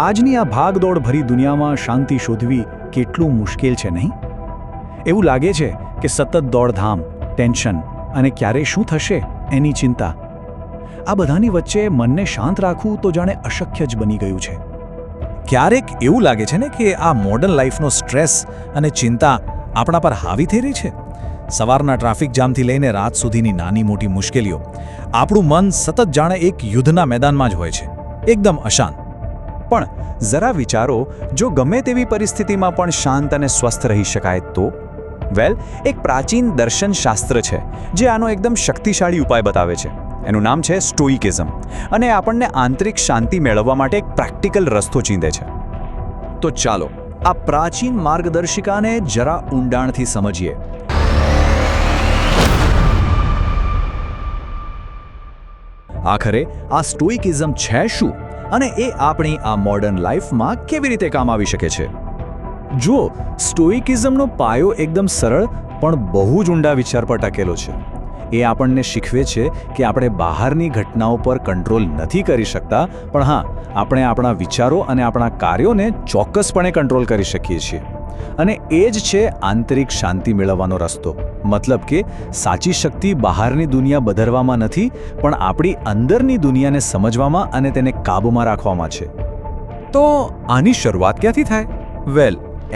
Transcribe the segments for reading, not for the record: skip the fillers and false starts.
આજની આ ભાગદોડ ભરી દુનિયામાં શાંતિ શોધવી કેટલું મુશ્કેલ છે નહીં? એવું લાગે છે કે સતત દોડધામ, ટેન્શન અને ક્યારે શું થશે એની ચિંતા. આ બધાની વચ્ચે મનને શાંત રાખવું તો જાણે અશક્ય જ બની ગયું છે. ક્યારેક એવું લાગે છે ને કે આ મોડર્ન લાઈફનો સ્ટ્રેસ અને ચિંતા આપણા પર હાવી થઈ રહી છે. સવારના ટ્રાફિક જામથી લઈને રાત સુધીની નાની મોટી મુશ્કેલીઓ, આપણું મન સતત જાણે એક યુદ્ધના મેદાનમાં જ હોય છે, એકદમ અશાંત. પણ જરા વિચારો, જો ગમે તેવી પરિસ્થિતિમાં પણ શાંત અને સ્વસ્થ રહી શકાય તો? એક પ્રાચીન દર્શનશાસ્ત્ર છે જે આનો એકદમ શક્તિશાળી ઉપાય બતાવે છે. એનું નામ છે સ્ટોઇકિઝમ, અને આપણને આંતરિક શાંતિ મેળવવા માટે એક પ્રેક્ટિકલ રસ્તો ચીંધે છે. તો ચાલો આ પ્રાચીન માર્ગદર્શિકાને જરા ઊંડાણથી સમજીએ. આખરે આ સ્ટોઇકિઝમ છે શું, અને એ આપણી આ મોડર્ન લાઈફમાં કેવી રીતે કામ આવી શકે છે? જુઓ, સ્ટોઇકિઝમનો પાયો એકદમ સરળ પણ બહુ જ ઊંડા વિચાર પર ટકેલો છે. એ આપણને શીખવે છે કે આપણે બહારની ઘટનાઓ પર કંટ્રોલ નથી કરી શકતા, પણ હા, આપણે આપણા વિચારો અને આપણા કાર્યોને ચોક્કસપણે કંટ્રોલ કરી શકીએ છીએ. અને એ જ છે આંતરિક શાંતિ મેળવવાનો રસ્તો. મતલબ કે સાચી શક્તિ બહારની દુનિયા બદલવામાં નથી, પણ આપણી અંદરની દુનિયાને સમજવામાં અને તેને કાબૂમાં રાખવામાં છે. તો આની શરૂઆત ક્યાંથી થાય?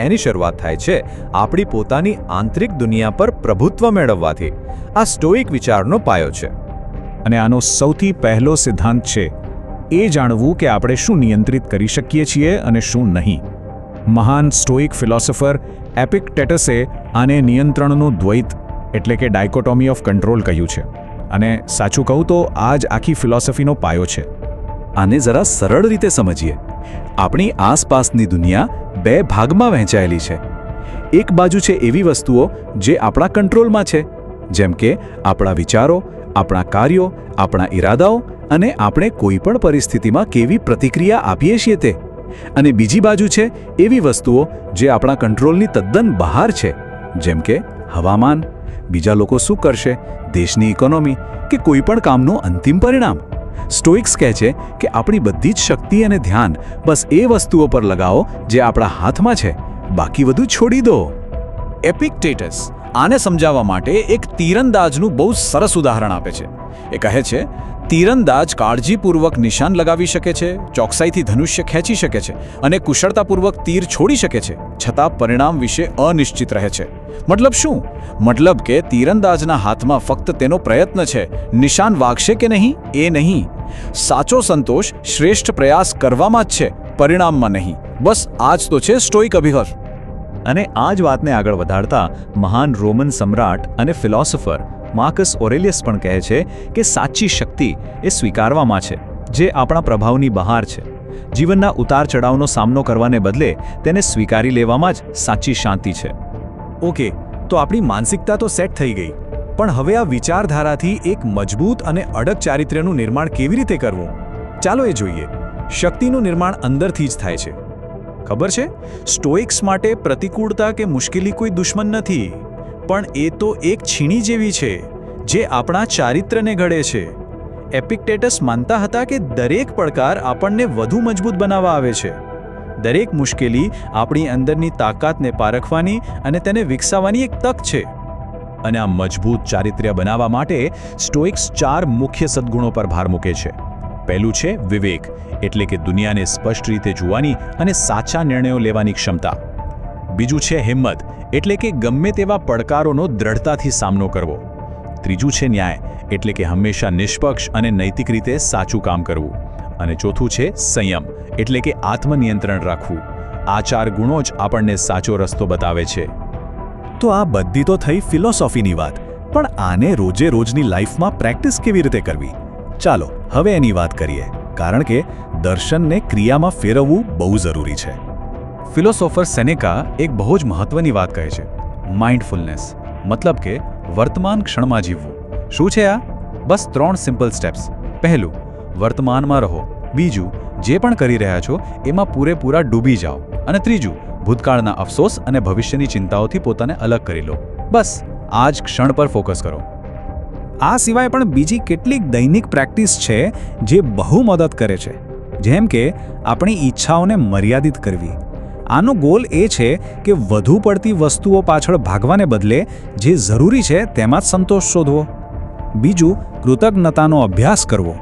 એની શરૂઆત થાય છે આપણી પોતાની આંતરિક દુનિયા પર પ્રભુત્વ મેળવવાથી. આ સ્ટોઇક વિચારનો પાયો છે. અને આનો સૌથી પહેલો સિદ્ધાંત છે એ જાણવું કે આપણે શું નિયંત્રિત કરી શકીએ છીએ અને શું નહીં. મહાન સ્ટોઇક ફિલોસોફર એપિક્ટેટસે આને નિયંત્રણનું દ્વૈત એટલે કે ડાયકોટોમી ઓફ કંટ્રોલ કહ્યું છે. અને સાચું કહું તો આ જ આખી ફિલોસોફીનો પાયો છે. આને જરા સરળ રીતે સમજીએ. આપણી આસપાસની દુનિયા બે ભાગમાં વહેંચાયેલી છે. એક બાજુ છે એવી વસ્તુઓ જે આપણા કંટ્રોલમાં છે, જેમ કે આપણા વિચારો, આપણા કાર્યો, આપણા ઈરાદાઓ અને આપણે કોઈ પણ પરિસ્થિતિમાં કેવી પ્રતિક્રિયા આપીએ છીએ તે. અને બીજી બાજુ છે એવી વસ્તુઓ જે આપણા કંટ્રોલની તદ્દન બહાર છે, જેમ કે હવામાન, બીજા લોકો શું કરશે, દેશની ઇકોનોમી કે કોઈ પણ કામનું અંતિમ પરિણામ. સ્ટોઇક્સ કહે છે કે આપણી બધી જ શક્તિ અને ધ્યાન બસ એ વસ્તુઓ પર લગાવો જે આપણા હાથમાં છે, બાકી બધું છોડી દો. એપિક્ટેટસ આને સમજાવવા માટે એક તીરંદાજનું બહુ સરસ ઉદાહરણ આપે છે. એ કહે છે, તીરંદાજ કાળજીપૂર્વક નિશાન લગાવી શકે છે, ચોકસાઈથી ધનુષ્ય ખેંચી શકે છે અને કુશળતાપૂર્વક તીર છોડી શકે છે, છતાં પરિણામ વિશે અનિશ્ચિત રહે છે. મતલબ શું? મતલબ કે તીરંદાજના હાથમાં ફક્ત તેનો પ્રયત્ન છે, નિશાન વાગશે કે નહીં એ નહીં. સાચો સંતોષ શ્રેષ્ઠ પ્રયાસ કરવામાં જ છે, પરિણામમાં નહીં. બસ આ જ તો છે સ્ટોઇક અભિગમ. અને આ જ વાતને આગળ વધારતા મહાન રોમન સમ્રાટ અને ફિલોસોફર માર્કસ ઓરેલિયસ પણ કહે છે કે સાચી શક્તિ એ સ્વીકારવામાં છે, જે આપણા પ્રભાવની બહાર છે. જીવનના ઉતાર ચઢાવનો સામનો કરવાને બદલે તેને સ્વીકારી લેવામાં જ સાચી શાંતિ છે. ઓકે, તો આપણી માનસિકતા તો સેટ થઈ ગઈ, પણ હવે આ વિચારધારાથી એક મજબૂત અને અડગ ચારિત્ર્યનું નિર્માણ કેવી રીતે કરવું? ચાલો એ જોઈએ. શક્તિનું નિર્માણ અંદરથી જ થાય છે. ખબર છે, સ્ટોઇક્સ માટે પ્રતિકૂળતા કે મુશ્કેલી કોઈ દુશ્મન નથી, પણ એ તો એક છીણી જેવી છે જે આપણા ચારિત્રને ઘડે છે. એપિક્ટેટસ માનતા હતા કે દરેક પડકાર આપણને વધુ મજબૂત બનાવવા આવે છે. દરેક મુશ્કેલી આપણી અંદરની તાકાતને પારખવાની અને તેને વિકસાવવાની એક તક છે. અને આ મજબૂત ચારિત્ર્ય બનાવવા માટે સ્ટોઇક્સ 4 મુખ્ય સદ્ગુણો પર ભાર મૂકે છે. પહેલું છે વિવેક, એટલે કે દુનિયાને સ્પષ્ટ રીતે જોવાની અને સાચા નિર્ણયો લેવાની ક્ષમતા. બીજું છે હિંમત, એટલે કે ગમે તેવા પડકારોનો દ્રઢતાથી સામનો કરવો. ત્રીજું છે ન્યાય, એટલે કે હંમેશા નિષ્પક્ષ અને નૈતિક રીતે સાચું કામ કરવું. અને ચોથું છે સંયમ, એટલે કે આત્મનિયંત્રણ રાખવું. આ 4 ગુણો જ આપણને સાચો રસ્તો બતાવે છે. તો આ બધી તો થઈ ફિલોસોફીની વાત, પણ આને રોજે રોજની લાઈફમાં પ્રેક્ટિસ કેવી રીતે કરવી? ચાલો હવે એની વાત કરીએ, કારણ કે દર્શનને ક્રિયામાં ફેરવવું બહુ જરૂરી છે. ફિલોસોફર સેનેકા એક બહુ જ મહત્વની વાત કહે છે, માઇન્ડફુલનેસ, મતલબ કે વર્તમાન ક્ષણમાં જીવવું. શું છે આ? બસ 3 સિમ્પલ સ્ટેપ્સ. પહેલું, વર્તમાનમાં રહો. બીજું, જે પણ કરી રહ્યા છો એમાં પૂરેપૂરા ડૂબી જાઓ. અને ત્રીજું, ભૂતકાળના અફસોસ અને ભવિષ્યની ચિંતાઓથી પોતાને અલગ કરી લો. બસ આ જ ક્ષણ પર ફોકસ કરો. આ સિવાય પણ બીજી કેટલીક દૈનિક પ્રેક્ટિસ છે જે બહુ મદદ કરે છે. જેમ કે આપણી ઈચ્છાઓને મર્યાદિત કરવી. આનો ગોલ એ છે કે વધુ પડતી વસ્તુઓ પાછળ ભાગવાને બદલે જે જરૂરી છે તેમાં જ સંતોષ શોધવો. બીજું, કૃતજ્ઞતાનો અભ્યાસ કરવો.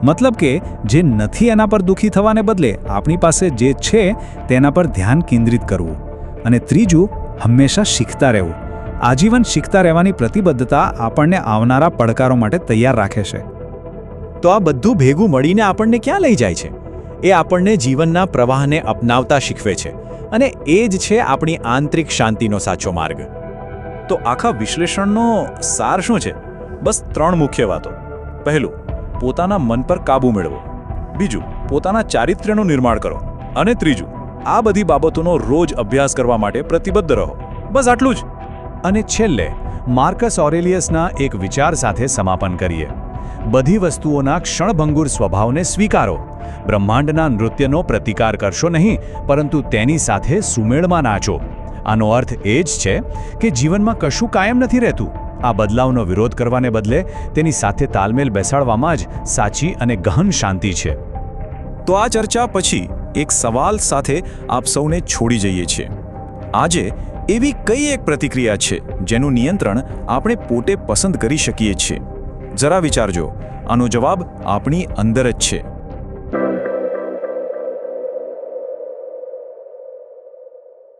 મતલબ કે જે નથી એના પર દુઃખી થવાને બદલે આપણી પાસે જે છે તેના પર ધ્યાન કેન્દ્રિત કરવું. અને ત્રીજું, હંમેશા શીખતા રહેવું. આજીવન શીખતા રહેવાની પ્રતિબદ્ધતા આપણને આવનારા પડકારો માટે તૈયાર રાખે છે. તો આ બધું ભેગું મળીને આપણને ક્યાં લઈ જાય છે? એ આપણને જીવનના પ્રવાહને અપનાવતા શીખવે છે અને એ જ છે આપણી આંતરિક શાંતિનો સાચો માર્ગ. તો આખા વિશ્લેષણનો સાર શું છે? બસ 3 મુખ્ય વાતો. પહેલું, પોતાના મન પર કાબૂ મેળવો. બીજું, પોતાના ચારિત્ર્યનું નિર્માણ કરો. અને ત્રીજું, આ બધી બાબતોનો રોજ અભ્યાસ કરવા માટે પ્રતિબદ્ધ રહો. બસ આટલું જ. અને છેલ્લે માર્કસ ઓરેલિયસના એક વિચાર સાથે સમાપન કરીએ. બધી વસ્તુઓના ક્ષણભંગુર સ્વભાવને સ્વીકારો. બ્રહ્માંડના નૃત્યનો પ્રતિકાર કરશો નહીં, પરંતુ તેની સાથે સુમેળમાં નાચો. આનો અર્થ એ જ છે કે જીવનમાં કશું કાયમ નથી રહેતું. આ બદલાવનો વિરોધ કરવાને બદલે તેની સાથે તાલમેલ બેસાડવામાં જ સાચી અને ગહન શાંતિ છે. તો આ ચર્ચા પછી એક સવાલ સાથે આપ સૌને છોડી જઈએ છીએ. આજે એવી કઈ એક પ્રતિક્રિયા છે જેનું નિયંત્રણ આપણે પોતે પસંદ કરી શકીએ છીએ? જરા વિચારજો. આનો જવાબ આપણી અંદર જ છે.